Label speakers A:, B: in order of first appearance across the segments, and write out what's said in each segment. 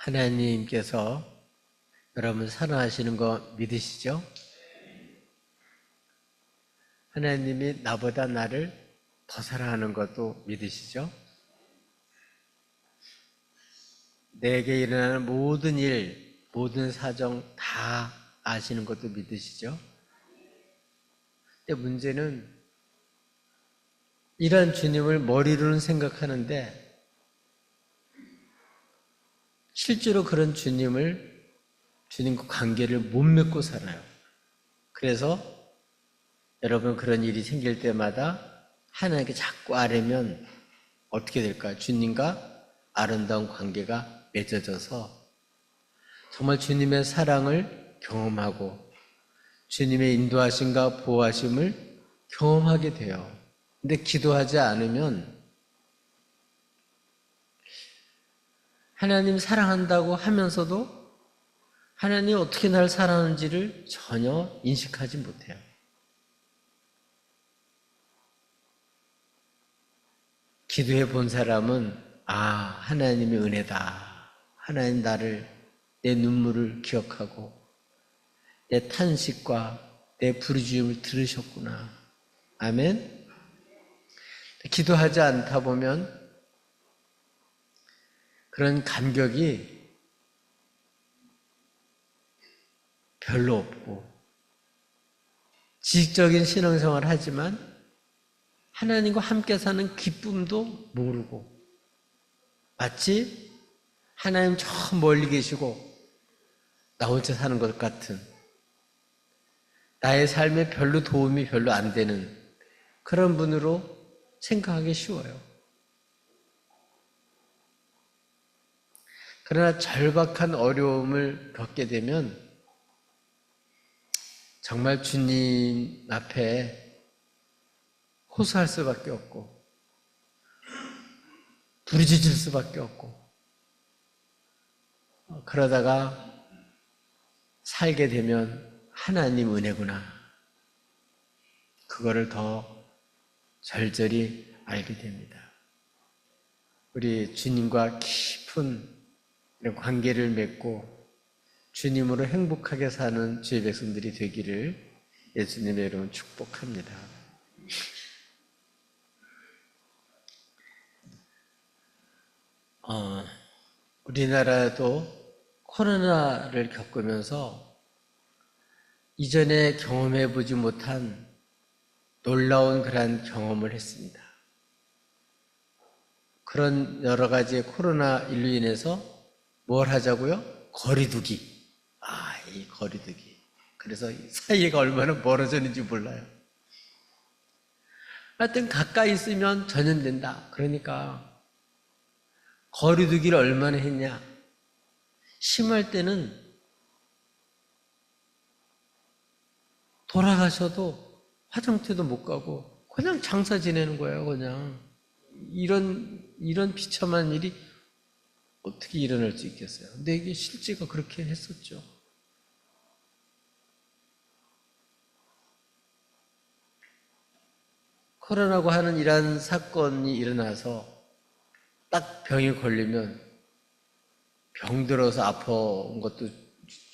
A: 하나님께서 여러분 사랑하시는 거 믿으시죠? 하나님이 나보다 나를 더 사랑하는 것도 믿으시죠? 내게 일어나는 모든 일, 모든 사정 다 아시는 것도 믿으시죠? 근데 문제는 이런 주님을 머리로는 생각하는데 실제로 그런 주님과 관계를 못 맺고 살아요. 그래서 여러분 그런 일이 생길 때마다 하나님께 자꾸 아뢰면 어떻게 될까요? 주님과 아름다운 관계가 맺어져서 정말 주님의 사랑을 경험하고 주님의 인도하심과 보호하심을 경험하게 돼요. 근데 기도하지 않으면 하나님 사랑한다고 하면서도 하나님이 어떻게 나를 사랑하는지를 전혀 인식하지 못해요. 기도해 본 사람은 하나님의 은혜다. 하나님 나를 내 눈물을 기억하고 내 탄식과 내 부르짖음을 들으셨구나. 아멘. 기도하지 않다 보면 그런 감격이 별로 없고 지식적인 신앙생활을 하지만 하나님과 함께 사는 기쁨도 모르고 마치 하나님 저 멀리 계시고 나 혼자 사는 것 같은 나의 삶에 별로 도움이 별로 안 되는 그런 분으로 생각하기 쉬워요. 그러나 절박한 어려움을 겪게 되면 정말 주님 앞에 호소할 수밖에 없고 부르짖을 수밖에 없고 그러다가 살게 되면 하나님 은혜구나. 그거를 더 절절히 알게 됩니다. 우리 주님과 깊은 관계를 맺고 주님으로 행복하게 사는 주의 백성들이 되기를 예수님의 이름으로 축복합니다. 우리나라도 코로나를 겪으면서 이전에 경험해보지 못한 놀라운 그런 경험을 했습니다. 그런 여러 가지 코로나19로 인해서 뭘 하자고요? 거리두기. 이 거리두기. 그래서 사이가 얼마나 멀어졌는지 몰라요. 하여튼 가까이 있으면 전염된다. 그러니까 거리두기를 얼마나 했냐. 심할 때는 돌아가셔도 화장터도 못 가고 그냥 장사 지내는 거예요. 그냥 이런 비참한 일이 어떻게 일어날 수 있겠어요? 근데 이게 실제가 그렇게 했었죠. 코로나고 하는 이러한 사건이 일어나서 딱 병이 걸리면 병들어서 아픈 것도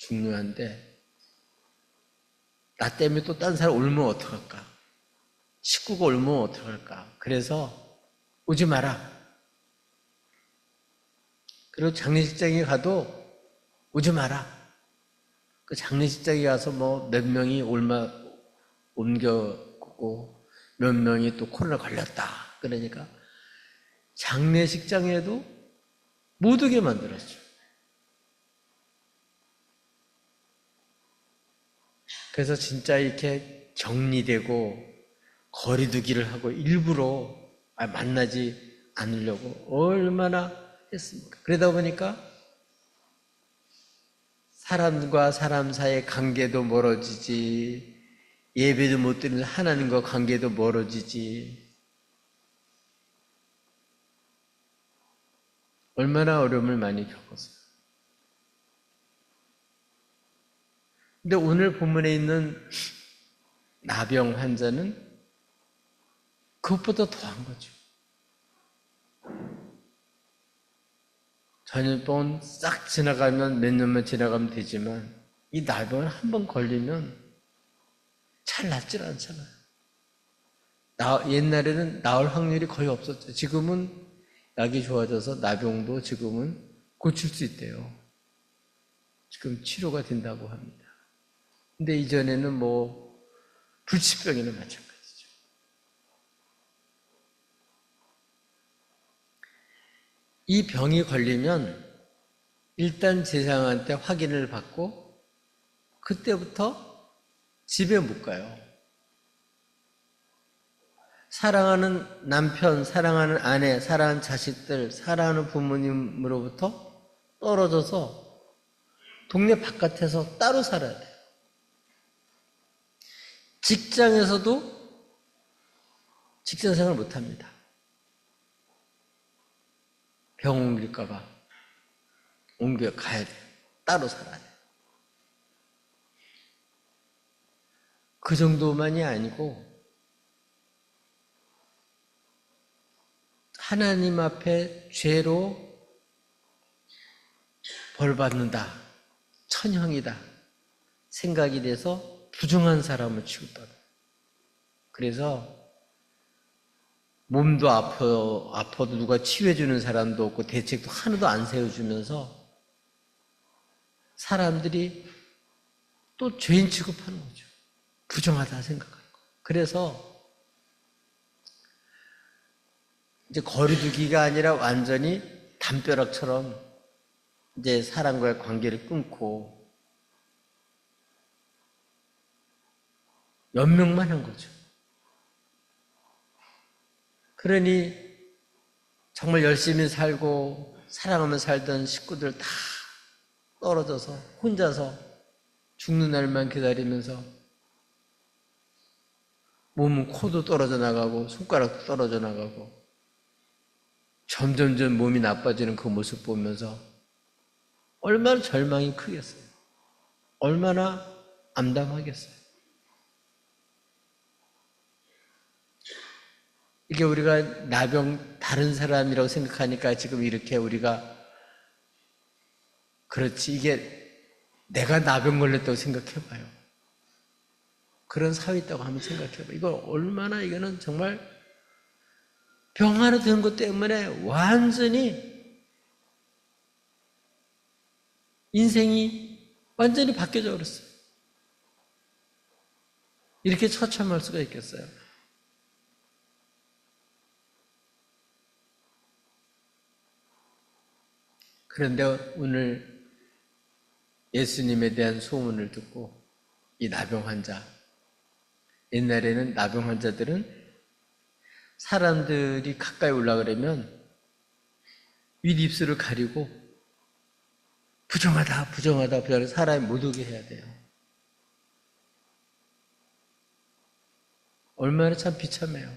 A: 중요한데 나 때문에 또 딴 사람 울면 어떡할까? 식구가 울면 어떡할까? 그래서 오지 마라. 그리고 장례식장에 가도 오지 마라. 그 장례식장에 가서 뭐 몇 명이 옮겨고 몇 명이 또 코로나 걸렸다. 그러니까 장례식장에도 못 오게 만들었죠. 그래서 진짜 이렇게 격리되고 거리두기를 하고 일부러 만나지 않으려고 얼마나 했습니까? 그러다 보니까 사람과 사람 사이의 관계도 멀어지지, 예배도 못 드리면서 하나님과 관계도 멀어지지. 얼마나 어려움을 많이 겪었어요. 근데 오늘 본문에 있는 나병 환자는 그것보다 더한 거죠. 전염병은 싹 지나가면 몇 년만 지나가면 되지만 이 나병은 한 번 걸리면 잘 낫질 않잖아요. 옛날에는 나을 확률이 거의 없었죠. 지금은 약이 좋아져서 나병도 지금은 고칠 수 있대요. 지금 치료가 된다고 합니다. 근데 이전에는 뭐 불치병이나 마찬가지죠. 이 병이 걸리면 일단 제사장한테 확인을 받고 그때부터 집에 못 가요. 사랑하는 남편, 사랑하는 아내, 사랑하는 자식들, 사랑하는 부모님으로부터 떨어져서 동네 바깥에서 따로 살아야 돼요. 직장에서도 직장 생활 못 합니다. 병 옮길까봐 옮겨 가야 돼요. 따로 살아야 돼요. 그 정도만이 아니고 하나님 앞에 죄로 벌받는다, 천형이다 생각이 돼서 부정한 사람을 취급받아요. 그래서 몸도 아파도 누가 치유해주는 사람도 없고 대책도 하나도 안 세워주면서 사람들이 또 죄인 취급하는 거죠. 부정하다 생각하는 거예요. 그래서 이제 거리두기가 아니라 완전히 담벼락처럼 이제 사람과의 관계를 끊고 연명만 한 거죠. 그러니 정말 열심히 살고 사랑하며 살던 식구들 다 떨어져서 혼자서 죽는 날만 기다리면서 몸은 코도 떨어져 나가고 손가락도 떨어져 나가고 점점점 몸이 나빠지는 그 모습 보면서 얼마나 절망이 크겠어요. 얼마나 암담하겠어요. 이게 우리가 나병 다른 사람이라고 생각하니까 지금 이렇게 우리가 그렇지 이게 내가 나병 걸렸다고 생각해봐요. 그런 사회 있다고 한번 생각해봐요. 이거 얼마나 이거는 정말 병 하나 든 것 때문에 완전히 인생이 완전히 바뀌어져 버렸어요. 이렇게 처참할 수가 있겠어요? 그런데 오늘 예수님에 대한 소문을 듣고 이 나병 환자, 옛날에는 나병 환자들은 사람들이 가까이 올라가려면 윗입술을 가리고 부정하다, 부정하다, 부정하다 사람이 못 오게 해야 돼요. 얼마나 참 비참해요.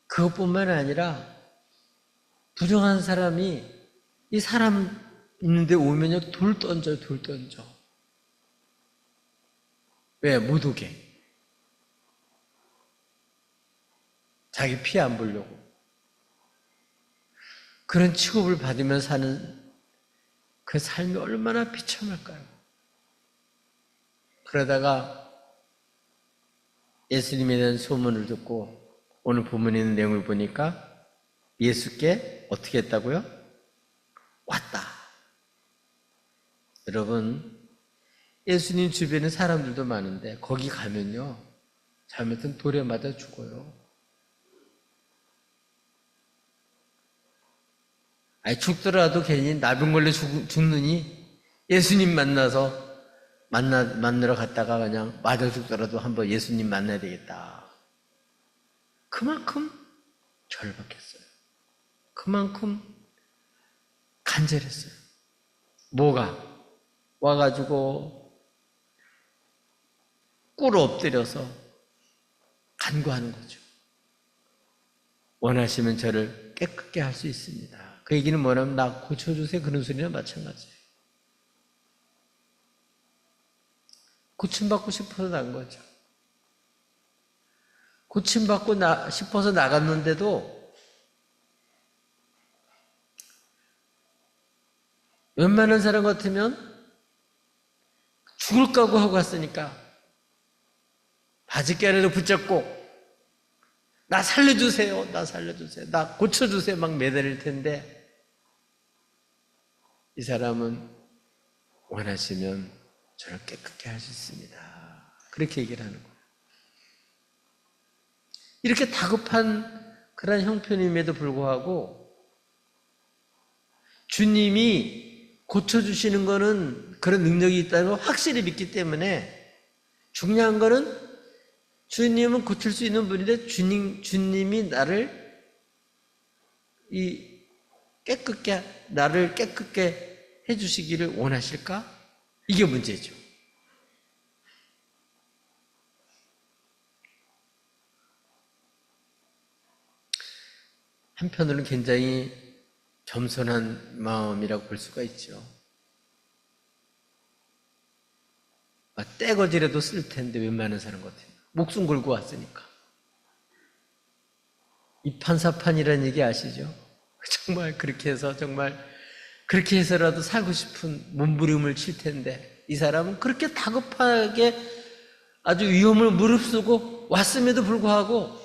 A: 그것뿐만 아니라 부정한 사람이 이 사람 있는데 오면요 돌 던져요, 돌 던져. 왜? 못 오게. 자기 피해 안 보려고. 그런 취급을 받으며 사는 그 삶이 얼마나 비참할까요? 그러다가 예수님에 대한 소문을 듣고 오늘 본문에 있는 내용을 보니까 예수께 어떻게 했다고요? 왔다. 여러분, 예수님 주변에 사람들도 많은데 거기 가면요 잘못하면 돌에 맞아 죽어요. 아니 죽더라도 괜히 나병 걸려 죽느니 예수님 만나러 갔다가 그냥 맞아 죽더라도 한번 예수님 만나야 되겠다. 그만큼 절박했어요. 그만큼 간절했어요. 뭐가? 와가지고 꿇어 엎드려서 간구하는 거죠. 원하시면 저를 깨끗게 할 수 있습니다. 그 얘기는 뭐냐면 나 고쳐주세요. 그런 소리랑 마찬가지예요. 고침받고 싶어서 난 거죠. 고침받고 싶어서 나갔는데도 웬만한 사람 같으면 죽을 각오 하고 왔으니까 바지가라도 붙잡고 나 살려주세요, 나 살려주세요, 나 고쳐주세요 막 매달릴 텐데, 이 사람은 원하시면 저를 깨끗게 할 수 있습니다. 그렇게 얘기를 하는 거예요. 이렇게 다급한 그런 형편임에도 불구하고 주님이 고쳐주시는 거는 그런 능력이 있다는 걸 확실히 믿기 때문에, 중요한 거는 주님은 고칠 수 있는 분인데 주님이 나를 깨끗게 해주시기를 원하실까? 이게 문제죠. 한편으로는 굉장히 겸손한 마음이라고 볼 수가 있죠. 떼거지라도 쓸 텐데 웬만한 사람 같아요. 목숨 걸고 왔으니까. 이판사판이라는 얘기 아시죠? 정말 그렇게 해서라도 살고 싶은 몸부림을 칠 텐데, 이 사람은 그렇게 다급하게 아주 위험을 무릅쓰고 왔음에도 불구하고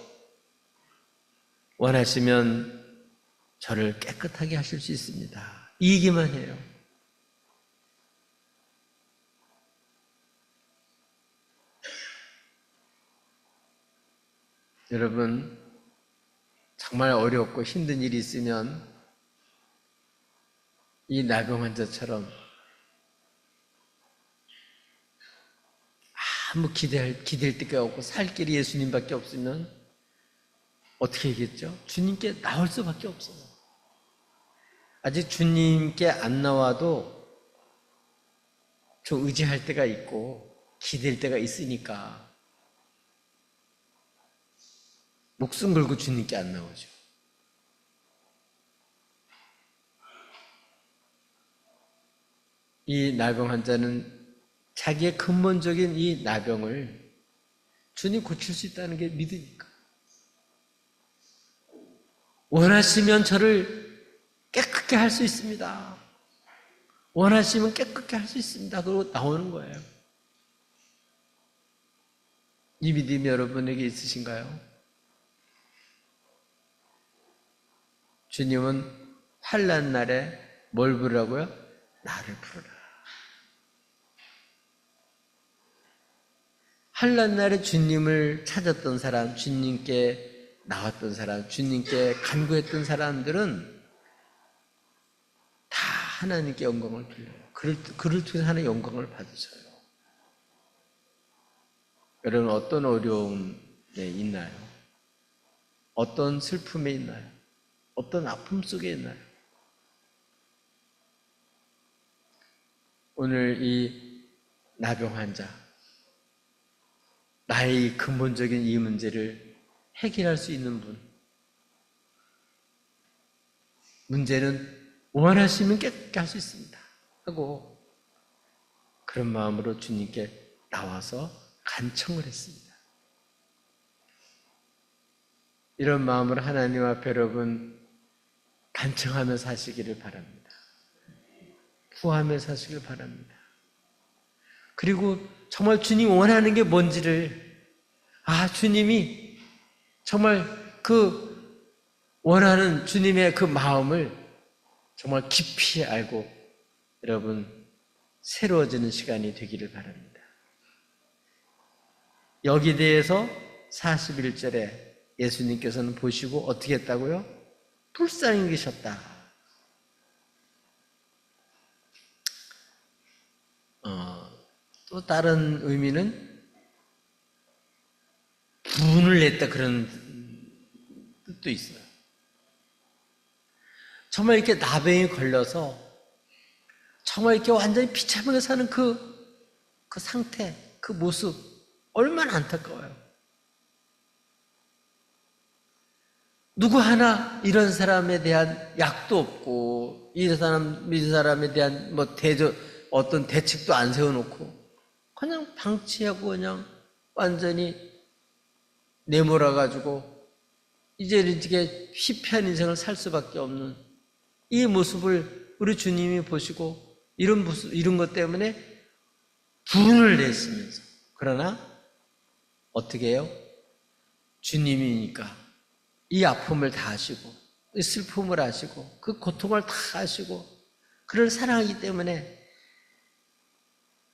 A: 원하시면 저를 깨끗하게 하실 수 있습니다, 이 얘기만 해요. 여러분, 정말 어렵고 힘든 일이 있으면 이 나병 환자처럼 아무 기댈 데가 없고 살 길이 예수님밖에 없으면 어떻게 하겠죠? 주님께 나올 수밖에 없어요. 아직 주님께 안 나와도 좀 의지할 때가 있고 기댈 때가 있으니까 목숨 걸고 주님께 안 나오죠. 이 나병 환자는 자기의 근본적인 이 나병을 주님 고칠 수 있다는 게 믿으니까, 원하시면 저를 깨끗게 할 수 있습니다, 원하시면 깨끗게 할 수 있습니다, 그러고 나오는 거예요. 이 믿음이 여러분에게 있으신가요? 주님은 환난 날에 뭘 부르라고요? 나를 부르라. 환난 날에 주님을 찾았던 사람, 주님께 나왔던 사람, 주님께 간구했던 사람들은 다 하나님께 영광을 빌려요. 그를 통해서 하나님의 영광을 받으셔요. 여러분, 어떤 어려움에 있나요? 어떤 슬픔에 있나요? 어떤 아픔 속에 있나요? 오늘 이 나병 환자, 나의 근본적인 이 문제를 해결할 수 있는 분, 문제는 원하시면 깨끗게 할 수 있습니다 하고 그런 마음으로 주님께 나와서 간청을 했습니다. 이런 마음으로 하나님 앞에 여러분 간청하며 사시기를 바랍니다. 구하며 사시길 바랍니다. 그리고 정말 주님 원하는 게 뭔지를, 주님이 정말 그 원하는 주님의 그 마음을 정말 깊이 알고 여러분 새로워지는 시간이 되기를 바랍니다. 여기 대해서 41절에 예수님께서는 보시고 어떻게 했다고요? 불쌍히 여기셨다. 또 다른 의미는 분을 냈다, 그런 뜻도 있어요. 정말 이렇게 나병이 걸려서 정말 이렇게 완전히 비참하게 사는 그 상태, 그 모습 얼마나 안타까워요. 누구 하나 이런 사람에 대한 약도 없고 이 사람에 대한 어떤 대책도 안 세워놓고 그냥 방치하고 그냥 완전히 내몰아가지고 이제 이렇게 피폐한 인생을 살 수밖에 없는 이 모습을 우리 주님이 보시고 이런 것 때문에 분을 내시면서, 그러나 어떻게 해요? 주님이니까 이 아픔을 다 아시고 이 슬픔을 아시고 그 고통을 다 아시고 그를 사랑하기 때문에,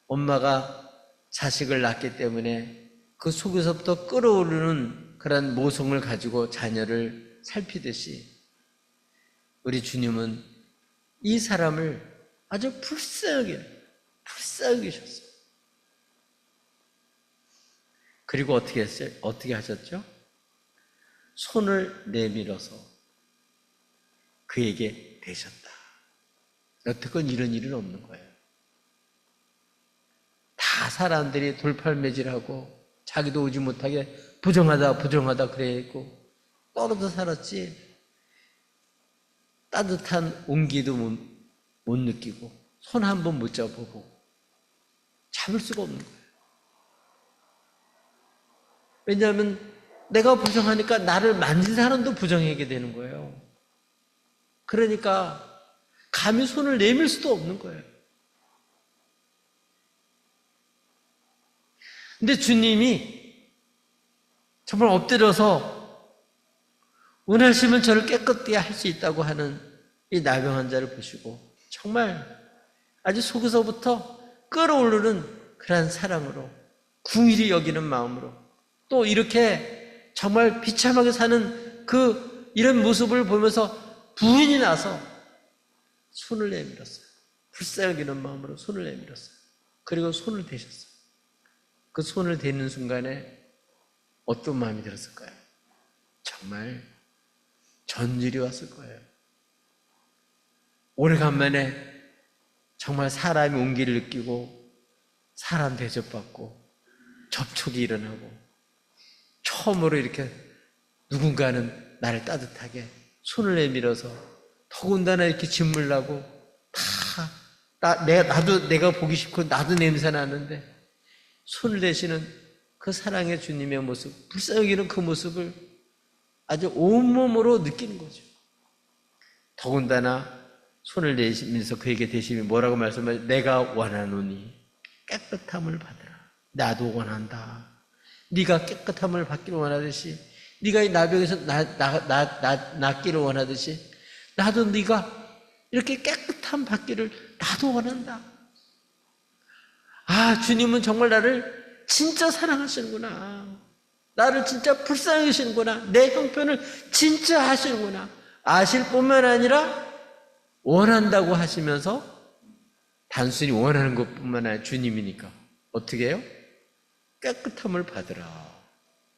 A: 엄마가 자식을 낳기 때문에 그 속에서부터 끓어오르는 그런 모성을 가지고 자녀를 살피듯이 우리 주님은 이 사람을 아주 불쌍하게 계셨어요. 그리고 어떻게 했어요? 어떻게 하셨죠? 손을 내밀어서 그에게 대셨다. 여태껏 이런 일은 없는 거예요. 다 사람들이 돌팔매질하고 자기도 오지 못하게 부정하다 그래있고 떨어져 살았지, 따뜻한 온기도 못 느끼고 손 한 번 못 잡아보고 잡을 수가 없는 거예요. 왜냐하면 내가 부정하니까 나를 만진 사람도 부정하게 되는 거예요. 그러니까 감히 손을 내밀 수도 없는 거예요. 근데 주님이 정말 엎드려서 원하시면 저를 깨끗하게 할 수 있다고 하는 이 나병 환자를 보시고 정말 아주 속에서부터 끓어오르는 그러한 사랑으로, 궁일이 여기는 마음으로, 또 이렇게 정말 비참하게 사는 이런 모습을 보면서 부인이 나서 손을 내밀었어요. 불쌍히 여기는 마음으로 손을 내밀었어요. 그리고 손을 대셨어요. 그 손을 대는 순간에 어떤 마음이 들었을까요? 정말 전율이 왔을 거예요. 오래간만에 정말 사람이 온기를 느끼고 사람 대접받고 접촉이 일어나고 처음으로 이렇게 누군가는 나를 따뜻하게 손을 내밀어서, 더군다나 이렇게 진물 나고 나도 내가 보기 싫고 나도 냄새 나는데 손을 대시는 그 사랑의 주님의 모습, 불쌍히 여기는 그 모습을 아주 온몸으로 느끼는 거죠. 더군다나 손을 내시면서 그에게 대심이 뭐라고 말씀하죠? 내가 원하노니 깨끗함을 받으라. 나도 원한다. 네가 깨끗함을 받기를 원하듯이, 네가 이 나병에서 낫기를 원하듯이 나도 네가 이렇게 깨끗함 받기를 나도 원한다. 아, 주님은 정말 나를 진짜 사랑하시는구나. 나를 진짜 불쌍히 하시는구나. 내 형편을 진짜 하시는구나. 아실 뿐만 아니라 원한다고 하시면서, 단순히 원하는 것뿐만 아니라 주님이니까 어떻게 해요? 깨끗함을 받으라.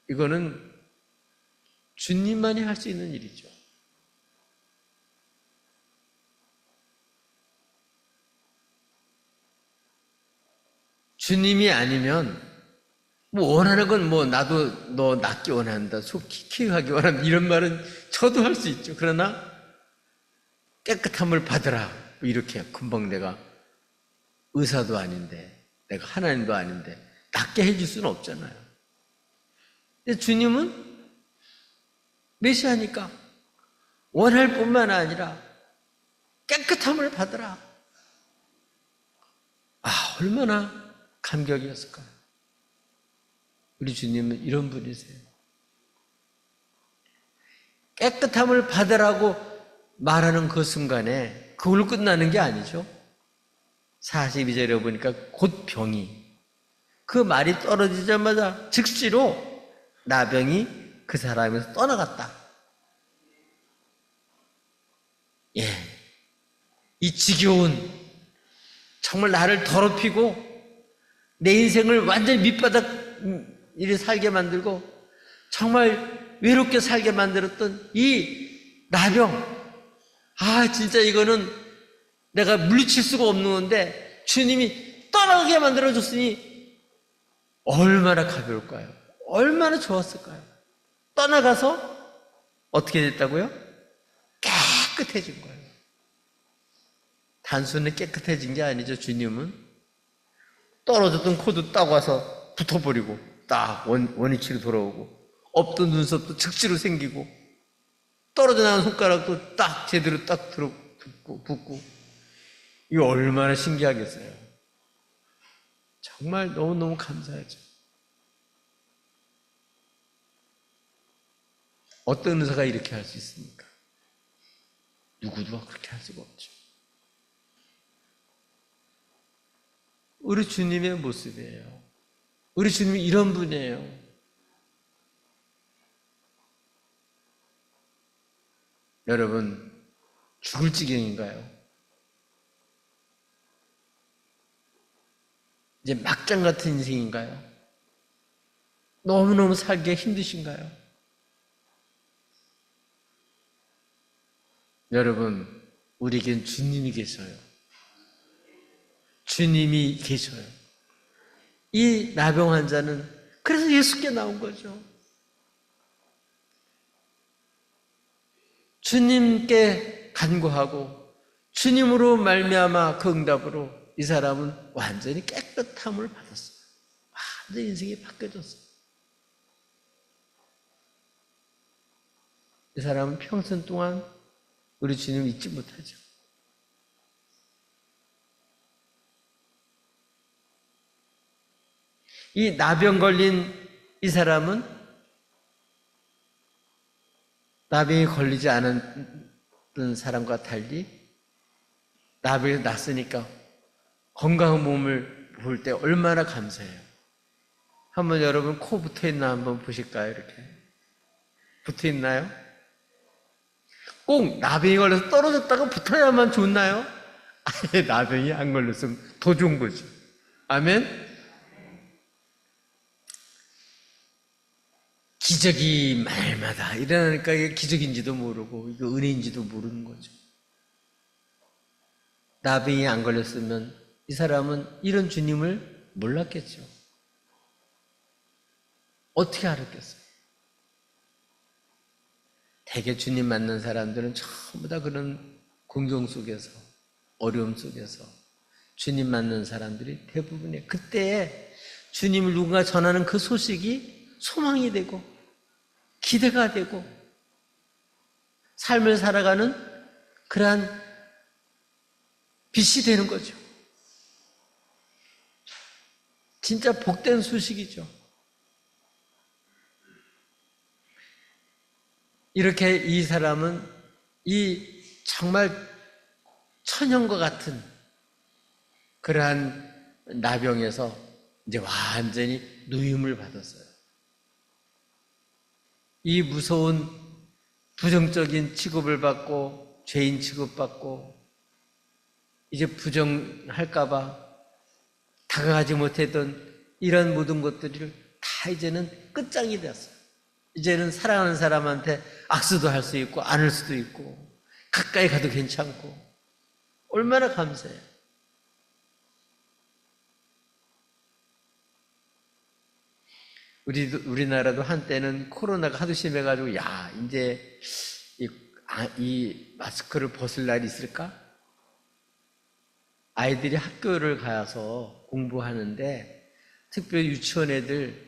A: 이거는 주님만이 할 수 있는 일이죠. 주님이 아니면 원하는 건 나도 너 낫기 원한다, 속 키키하기 원한다, 이런 말은 저도 할 수 있죠. 그러나 깨끗함을 받으라, 이렇게 금방 내가 의사도 아닌데, 내가 하나님도 아닌데 낫게 해줄 수는 없잖아요. 근데 주님은 메시아니까 원할 뿐만 아니라 깨끗함을 받으라. 아, 얼마나 감격이었을까요? 우리 주님은 이런 분이세요. 깨끗함을 받으라고 말하는 그 순간에 그걸로 끝나는 게 아니죠. 42절에 보니까 곧 병이, 그 말이 떨어지자마자 즉시로 나병이 그 사람에서 떠나갔다. 예, 이 지겨운, 정말 나를 더럽히고 내 인생을 완전히 밑바닥 이리 살게 만들고 정말 외롭게 살게 만들었던 이 나병, 아, 진짜 이거는 내가 물리칠 수가 없는 건데 주님이 떠나게 만들어줬으니 얼마나 가벼울까요? 얼마나 좋았을까요? 떠나가서 어떻게 됐다고요? 깨끗해진 거예요. 단순히 깨끗해진 게 아니죠. 주님은 떨어졌던 코도 딱 와서 붙어버리고 딱 원위치로 돌아오고, 없던 눈썹도 즉시로 생기고, 떨어져 나온 손가락도 딱 제대로 딱 붙고, 이거 얼마나 신기하겠어요. 정말 너무너무 감사하죠. 어떤 의사가 이렇게 할 수 있습니까? 누구도 그렇게 할 수가 없죠. 우리 주님의 모습이에요. 우리 주님이 이런 분이에요. 여러분, 죽을 지경인가요? 이제 막장 같은 인생인가요? 너무너무 살기가 힘드신가요? 여러분, 우리에겐 주님이 계셔요. 주님이 계셔요. 이 나병 환자는 그래서 예수께 나온 거죠. 주님께 간구하고 주님으로 말미암아 그 응답으로 이 사람은 완전히 깨끗함을 받았어요. 완전히 인생이 바뀌어졌어요. 이 사람은 평생 동안 우리 주님을 잊지 못하죠. 이 나병 걸린 이 사람은 나병이 걸리지 않은 사람과 달리 나병이 났으니까 건강한 몸을 볼 때 얼마나 감사해요. 한번 여러분 코 붙어있나 한번 보실까요? 이렇게 붙어있나요? 꼭 나병이 걸려서 떨어졌다가 붙어야만 좋나요? 아예 나병이 안 걸렸으면 더 좋은 거죠. 아멘? 기적이 말마다 일어나니까 이게 기적인지도 모르고 이게 은혜인지도 모르는 거죠. 나병이 안 걸렸으면 이 사람은 이런 주님을 몰랐겠죠. 어떻게 알았겠어요? 대개 주님 만난 사람들은 전부 다 그런 공경 속에서 어려움 속에서 주님 만난 사람들이 대부분이에요. 그때에 주님을 누군가 전하는 그 소식이 소망이 되고 기대가 되고 삶을 살아가는 그러한 빛이 되는 거죠. 진짜 복된 소식이죠. 이렇게 이 사람은 이 정말 천연과 같은 그러한 나병에서 이제 완전히 누임을 받았어요. 이 무서운 부정적인 취급을 받고 죄인 취급받고 이제 부정할까봐 다가가지 못했던 이런 모든 것들을 다 이제는 끝장이 되었어요. 이제는 사랑하는 사람한테 악수도 할 수 있고 안을 수도 있고 가까이 가도 괜찮고 얼마나 감사해요. 우리나라도 한때는 코로나가 하도 심해가지고 야 이제 이 마스크를 벗을 날이 있을까? 아이들이 학교를 가서 공부하는데 특별히 유치원 애들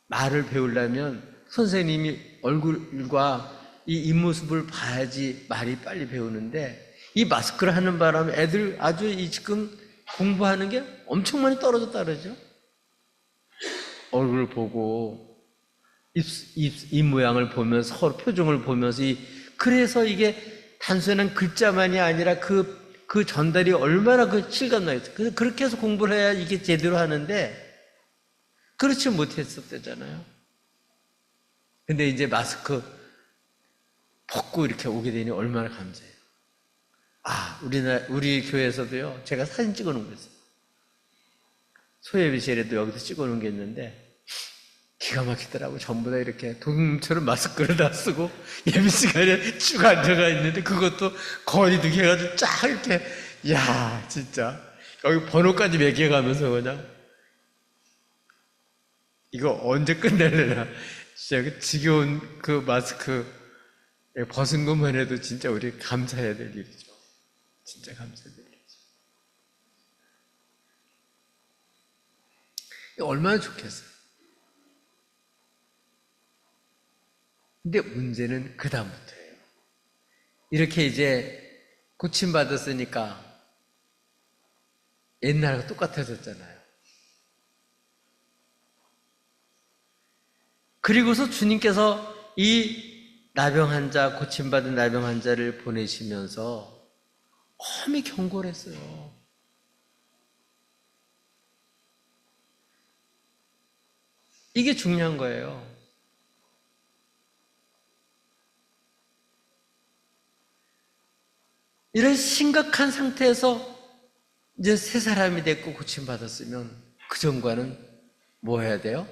A: 말을 배우려면 선생님이 얼굴과 이 입모습을 봐야지 말이 빨리 배우는데 이 마스크를 하는 바람에 애들 아주 지금 공부하는 게 엄청 많이 떨어졌다 그러죠. 얼굴을 보고 입 모양을 보면서 서로 표정을 보면서 그래서 이게 단순한 글자만이 아니라 그 전달이 얼마나 그 실감나요. 그래서 그렇게 해서 공부를 해야 이게 제대로 하는데 그렇지 못했었대잖아요. 근데 이제 마스크 벗고 이렇게 오게 되니 얼마나 감사해요. 우리 교회에서도요, 제가 사진 찍어 놓은 거 있어요. 소예비실에도 여기서 찍어 놓은 게 있는데, 기가 막히더라고. 전부 다 이렇게 도둑처럼 마스크를 다 쓰고, 예비 시간에 쭉 앉아가 있는데, 그것도 거리두기 해가지고 쫙 이렇게, 야 진짜. 여기 번호까지 매겨가면서 그냥, 이거 언제 끝낼래나. 진짜 그 지겨운 그 마스크 벗은 것만 해도 진짜 우리 감사해야 될 일이죠. 진짜 감사해야 될 일이죠. 얼마나 좋겠어요. 근데 문제는 그 다음부터예요. 이렇게 이제 고침받았으니까 옛날과 똑같아졌잖아요. 그리고서 주님께서 이 나병 환자, 고침받은 나병 환자를 보내시면서 엄히 경고를 했어요. 이게 중요한 거예요. 이런 심각한 상태에서 이제 새 사람이 됐고 고침받았으면 그 전과는 뭐 해야 돼요?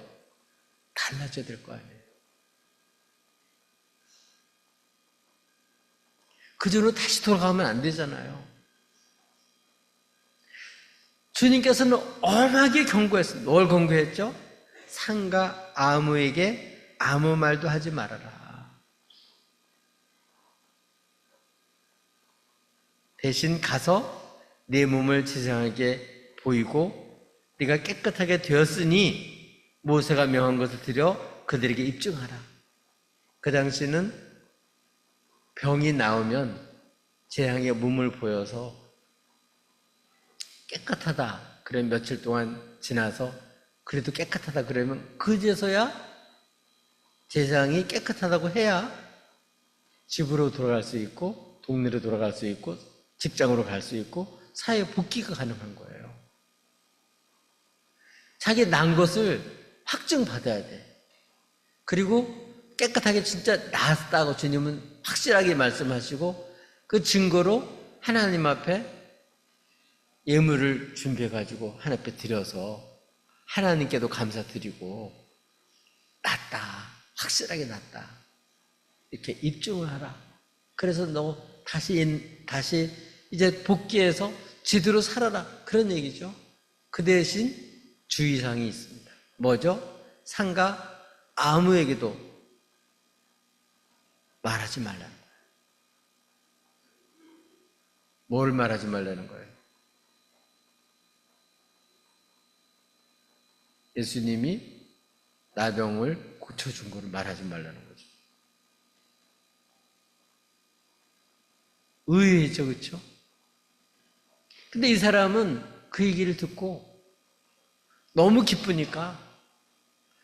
A: 달라져야 될 거 아니에요. 그전으로 다시 돌아가면 안 되잖아요. 주님께서는 엄하게 경고했어요. 뭘 경고했죠? 상가 아무에게 아무 말도 하지 말아라. 대신 가서 내 몸을 제사장에게 보이고 네가 깨끗하게 되었으니 모세가 명한 것을 드려 그들에게 입증하라. 그 당시는 병이 나오면 제사장의 몸을 보여서 깨끗하다. 그러면 며칠 동안 지나서 그래도 깨끗하다 그러면 그제서야 제사장이 깨끗하다고 해야 집으로 돌아갈 수 있고 동네로 돌아갈 수 있고 직장으로 갈 수 있고 사회 복귀가 가능한 거예요. 자기 난 것을 확증받아야 돼. 그리고 깨끗하게 진짜 나았다고 주님은 확실하게 말씀하시고 그 증거로 하나님 앞에 예물을 준비해가지고 하나님 앞에 드려서 하나님께도 감사드리고 낫다, 확실하게 낫다 이렇게 입증을 하라. 그래서 너 다시 이제 복귀해서 제대로 살아라 그런 얘기죠. 그 대신 주의사항이 있습니다. 뭐죠? 상가 아무에게도 말하지 말라는 거예요. 뭘 말하지 말라는 거예요? 예수님이 나병을 고쳐준 거를 말하지 말라는 거죠. 의외죠, 그렇죠? 근데 이 사람은 그 얘기를 듣고 너무 기쁘니까,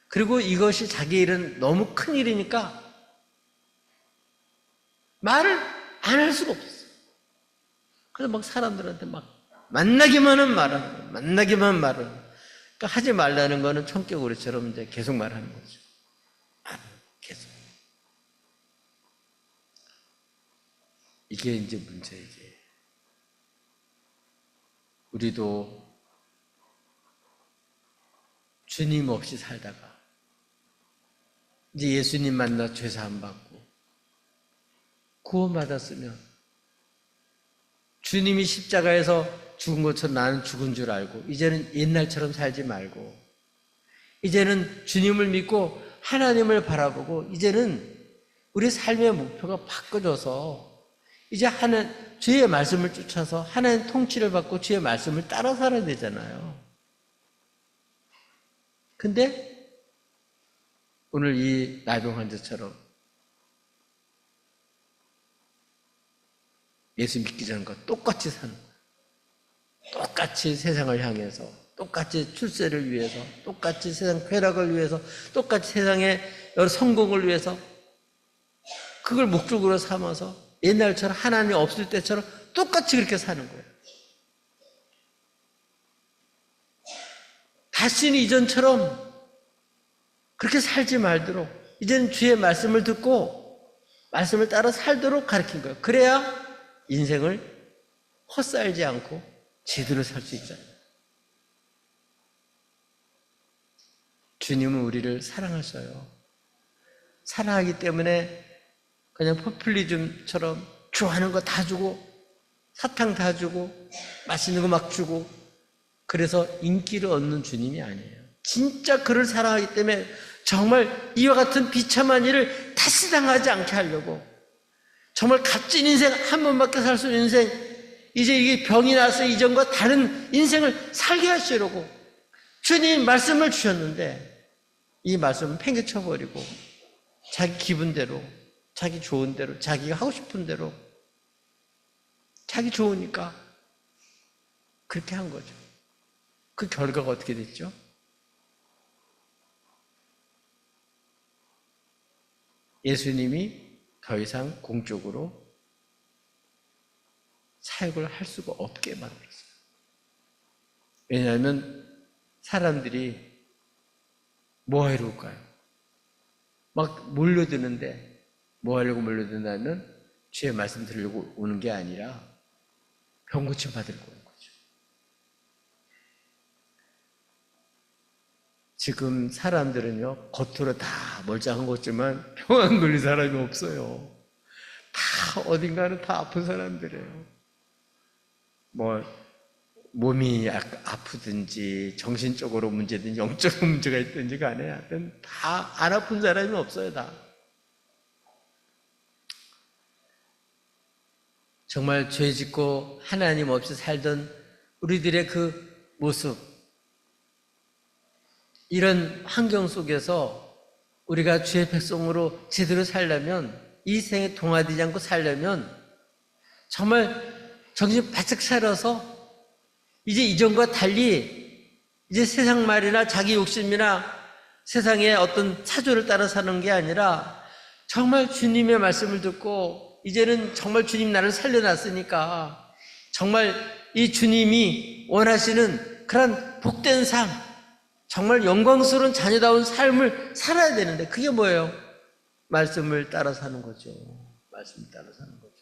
A: 그리고 이것이 자기 일은 너무 큰 일이니까 말을 안 할 수가 없었어요. 그래서 막 사람들한테 막 만나기만 말하는 거예요. 만나기만 말하는 거예요. 그러니까 하지 말라는 거는 성격으로처럼 이제 계속 말하는 거죠. 계속. 이게 이제 문제이지. 우리도 주님 없이 살다가 이제 예수님 만나 죄사함 받고 구원받았으면 주님이 십자가에서 죽은 것처럼 나는 죽은 줄 알고 이제는 옛날처럼 살지 말고 이제는 주님을 믿고 하나님을 바라보고 이제는 우리 삶의 목표가 바꿔져서 이제 주의 말씀을 쫓아서 하나님 통치를 받고 주의 말씀을 따라 살아야 되잖아요. 근데 오늘 이 나병 환자처럼 예수 믿기 전과 똑같이 사는 거예요. 똑같이 세상을 향해서, 똑같이 출세를 위해서, 똑같이 세상 쾌락을 위해서, 똑같이 세상의 여러 성공을 위해서 그걸 목적으로 삼아서 옛날처럼 하나님 없을 때처럼 똑같이 그렇게 사는 거예요. 다시는 이전처럼 그렇게 살지 말도록 이제는 주의 말씀을 듣고 말씀을 따라 살도록 가르친 거예요. 그래야 인생을 헛살지 않고 제대로 살 수 있잖아요. 주님은 우리를 사랑하셔요. 사랑하기 때문에 그냥 포퓰리즘처럼 좋아하는 거 다 주고 사탕 다 주고 맛있는 거 막 주고 그래서 인기를 얻는 주님이 아니에요. 진짜 그를 사랑하기 때문에 정말 이와 같은 비참한 일을 다시 당하지 않게 하려고 정말 값진 인생 한 번밖에 살 수 있는 인생 이제 이게 병이 나서 이전과 다른 인생을 살게 하시려고 주님 말씀을 주셨는데 이 말씀은 팽개쳐버리고 자기 기분대로 자기 좋은 대로 자기가 하고 싶은 대로 자기 좋으니까 그렇게 한 거죠. 그 결과가 어떻게 됐죠? 예수님이 더 이상 공적으로 사역을 할 수가 없게 만들었어요. 왜냐하면 사람들이 뭐 하러 올까요? 막 몰려드는데 뭐 하려고 몰려드냐면 주의 말씀 들으려고 오는 게 아니라 병 고침 받으려고 오는 거죠. 지금 사람들은요, 겉으로 다 멀쩡한 것 같지만 병 안 걸린 사람이 없어요. 다 어딘가는 다 아픈 사람들이에요. 뭐 몸이 아프든지 정신적으로 문제든지 영적인 문제가 있든지 간에 하여튼 다 안 아픈 사람이 없어요. 다. 정말 죄 짓고 하나님 없이 살던 우리들의 그 모습, 이런 환경 속에서 우리가 주의 백성으로 제대로 살려면, 이 생에 동화되지 않고 살려면 정말 정신 바짝 차려서 이제 이전과 달리 이제 세상 말이나 자기 욕심이나 세상의 어떤 사조를 따라 사는 게 아니라 정말 주님의 말씀을 듣고 이제는 정말 주님 나를 살려놨으니까 정말 이 주님이 원하시는 그런 복된 삶, 정말 영광스러운 자녀다운 삶을 살아야 되는데 그게 뭐예요? 말씀을 따라 사는 거죠. 말씀을 따라 사는 거죠.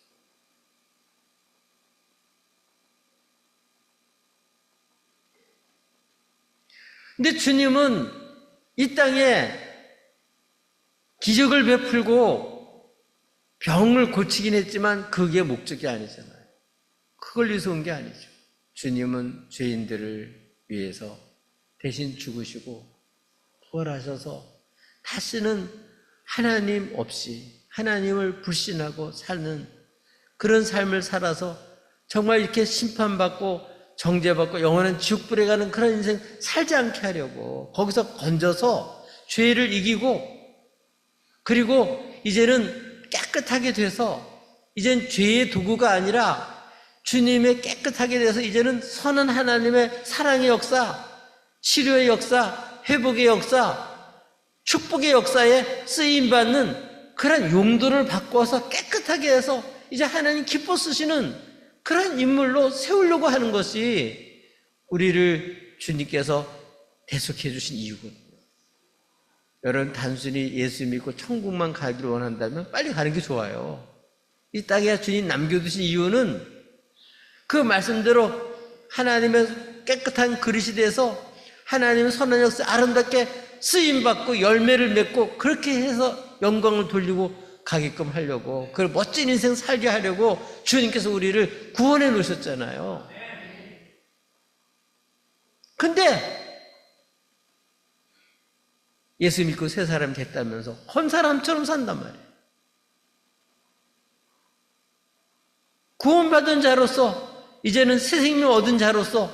A: 근데 주님은 이 땅에 기적을 베풀고 병을 고치긴 했지만 그게 목적이 아니잖아요. 그걸 위해서 온 게 아니죠. 주님은 죄인들을 위해서 대신 죽으시고 부활하셔서 다시는 하나님 없이 하나님을 불신하고 사는 그런 삶을 살아서 정말 이렇게 심판받고 정죄받고 영원한 지옥불에 가는 그런 인생 살지 않게 하려고 거기서 건져서 죄를 이기고 그리고 이제는 깨끗하게 돼서 이젠 죄의 도구가 아니라 주님의 깨끗하게 돼서 이제는 선한 하나님의 사랑의 역사, 치료의 역사, 회복의 역사, 축복의 역사에 쓰임받는 그런 용도를 바꿔서 깨끗하게 해서 이제 하나님 기뻐 쓰시는 그런 인물로 세우려고 하는 것이 우리를 주님께서 대속해 주신 이유거든요. 여러분 단순히 예수 믿고 천국만 가기를 원한다면 빨리 가는 게 좋아요. 이 땅에 주님 남겨두신 이유는 그 말씀대로 하나님의 깨끗한 그릇이 돼서 하나님의 선한 역사 아름답게 쓰임받고 열매를 맺고 그렇게 해서 영광을 돌리고 가게끔 하려고 그 멋진 인생 살게 하려고 주님께서 우리를 구원해 놓으셨잖아요. 근데 예수 믿고 새 사람이 됐다면서 헌 사람처럼 산단 말이에요. 구원받은 자로서 이제는 새 생명 얻은 자로서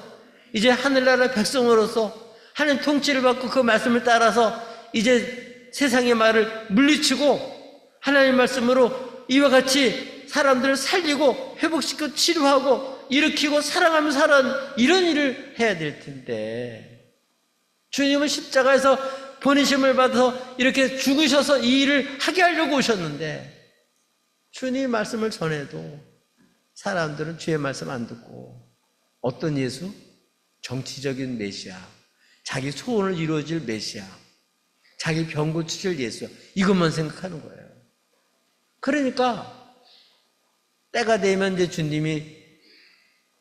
A: 이제 하늘나라 백성으로서 하나님 통치를 받고 그 말씀을 따라서 이제 세상의 말을 물리치고 하나님 말씀으로 이와 같이 사람들을 살리고 회복시키고 치료하고 일으키고 사랑하며 살아가는 이런 일을 해야 될 텐데 주님은 십자가에서 보내심을 받아서 이렇게 죽으셔서 이 일을 하게 하려고 오셨는데 주님 말씀을 전해도 사람들은 주의 말씀 안 듣고 어떤 예수? 정치적인 메시아, 자기 소원을 이루어질 메시아, 자기 병 고치실 예수, 이것만 생각하는 거예요. 그러니까 때가 되면 이제 주님이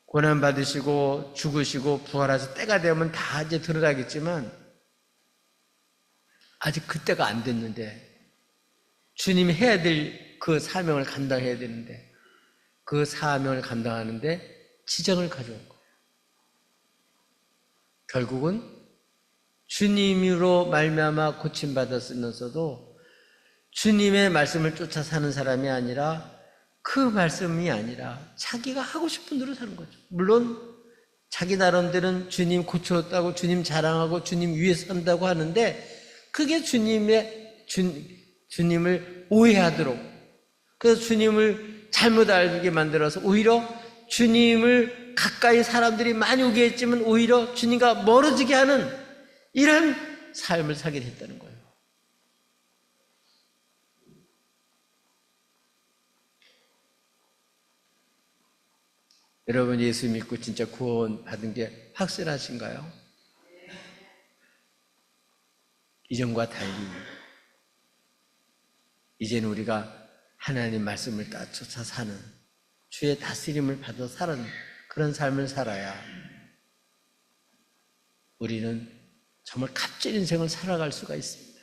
A: 고난받으시고 죽으시고 부활하셔서 때가 되면 다 이제 드러나겠지만 아직 그때가 안 됐는데 주님이 해야 될 그 사명을 감당해야 되는데 그 사명을 감당하는데 지장을 가져온 거예요. 결국은 주님으로 말미암아 고침받았으면서도 주님의 말씀을 쫓아 사는 사람이 아니라 그 말씀이 아니라 자기가 하고 싶은 대로 사는 거죠. 물론 자기 나름대로는 주님 고쳤다고 주님 자랑하고 주님 위에서 산다고 하는데 그게 주님을 오해하도록 그래서 주님을 잘못 알게 만들어서 오히려 주님을 가까이 사람들이 많이 오게 했지만 오히려 주님과 멀어지게 하는 이런 삶을 살게 됐다는 거예요. 여러분, 예수 믿고 진짜 구원 받은 게 확실하신가요? 이전과 달리 이제는 우리가 하나님 말씀을 따라 사는, 주의 다스림을 받아 사는 그런 삶을 살아야 우리는 정말 값진 인생을 살아갈 수가 있습니다.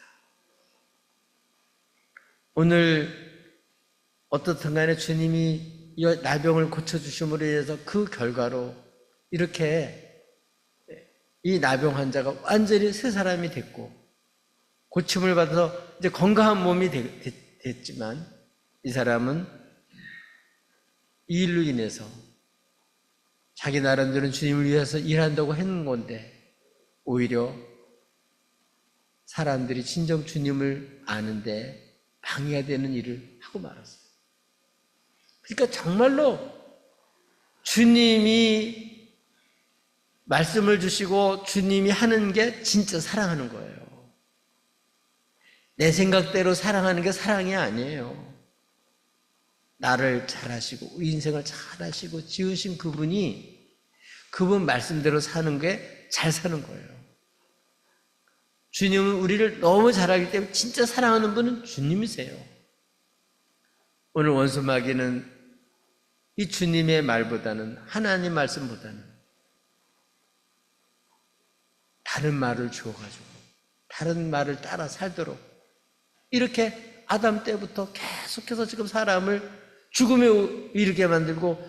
A: 오늘 어떻든 간에 주님이 이 나병을 고쳐주심으로 인해서 그 결과로 이렇게 이 나병 환자가 완전히 새 사람이 됐고 고침을 받아서 이제 건강한 몸이 됐지만 이 사람은 이 일로 인해서 자기 나름대로는 주님을 위해서 일한다고 했는 건데 오히려 사람들이 진정 주님을 아는데 방해가 되는 일을 하고 말았어요. 그러니까 정말로 주님이 말씀을 주시고 주님이 하는 게 진짜 사랑하는 거예요. 내 생각대로 사랑하는 게 사랑이 아니에요. 나를 잘하시고 우리 인생을 잘하시고 지으신 그분이 그분 말씀대로 사는 게 잘 사는 거예요. 주님은 우리를 너무 잘하기 때문에 진짜 사랑하는 분은 주님이세요. 오늘 원수마귀는 이 주님의 말보다는 하나님 말씀보다는 다른 말을 주어가지고 다른 말을 따라 살도록 이렇게 아담 때부터 계속해서 지금 사람을 죽음에 이르게 만들고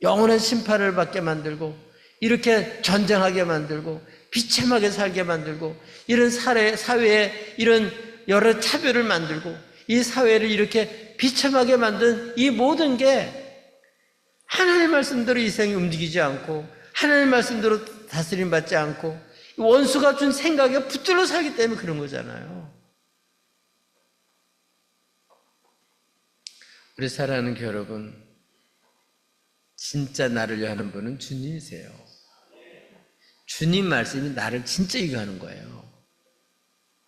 A: 영원한 심판을 받게 만들고 이렇게 전쟁하게 만들고 비참하게 살게 만들고 이런 사회에 이런 여러 차별을 만들고 이 사회를 이렇게 비참하게 만든 이 모든 게 하나님 말씀대로 이 생이 움직이지 않고 하나님 말씀대로 다스림 받지 않고 원수가 준 생각에 붙들려 살기 때문에 그런 거잖아요. 우리 사랑하는 교회 여러분, 진짜 나를 위하는 분은 주님이세요. 주님 말씀이 나를 진짜 이해하는 거예요.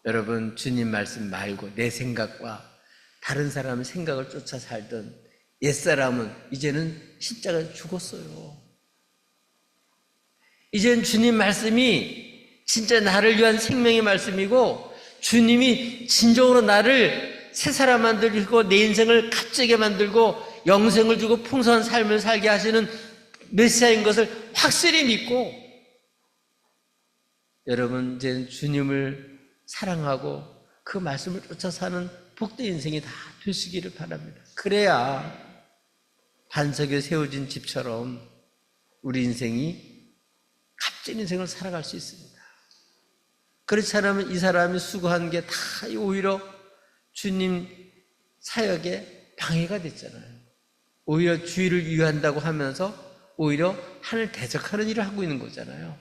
A: 여러분, 주님 말씀 말고 내 생각과 다른 사람의 생각을 쫓아 살던 옛사람은 이제는 십자가에 죽었어요. 이제는 주님 말씀이 진짜 나를 위한 생명의 말씀이고 주님이 진정으로 나를 새 사람 만들고 내 인생을 값지게 만들고 영생을 주고 풍성한 삶을 살게 하시는 메시아인 것을 확실히 믿고 여러분 이제 주님을 사랑하고 그 말씀을 쫓아 사는 복된 인생이 다 되시기를 바랍니다. 그래야 반석에 세워진 집처럼 우리 인생이 값진 인생을 살아갈 수 있습니다. 그렇지 않으면 이 사람이 수고한 게 다 오히려 주님 사역에 방해가 됐잖아요. 오히려 주의를 위한다고 하면서 오히려 하늘 대적하는 일을 하고 있는 거잖아요.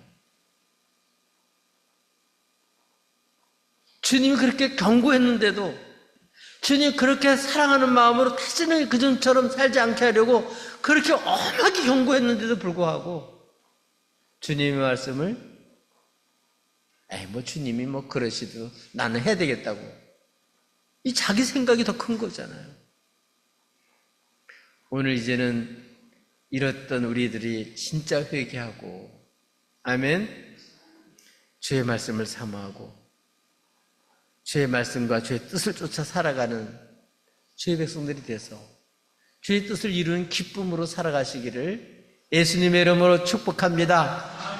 A: 주님이 그렇게 경고했는데도 주님이 그렇게 사랑하는 마음으로 다시는 그전처럼 살지 않게 하려고 그렇게 엄하게 경고했는데도 불구하고 주님의 말씀을 주님이 그러시도 나는 해야 되겠다고 이 자기 생각이 더 큰 거잖아요. 오늘 이제는 이랬던 우리들이 진짜 회개하고 아멘 주의 말씀을 사모하고 주의 말씀과 주의 뜻을 쫓아 살아가는 주의 백성들이 돼서 주의 뜻을 이루는 기쁨으로 살아가시기를 예수님의 이름으로 축복합니다.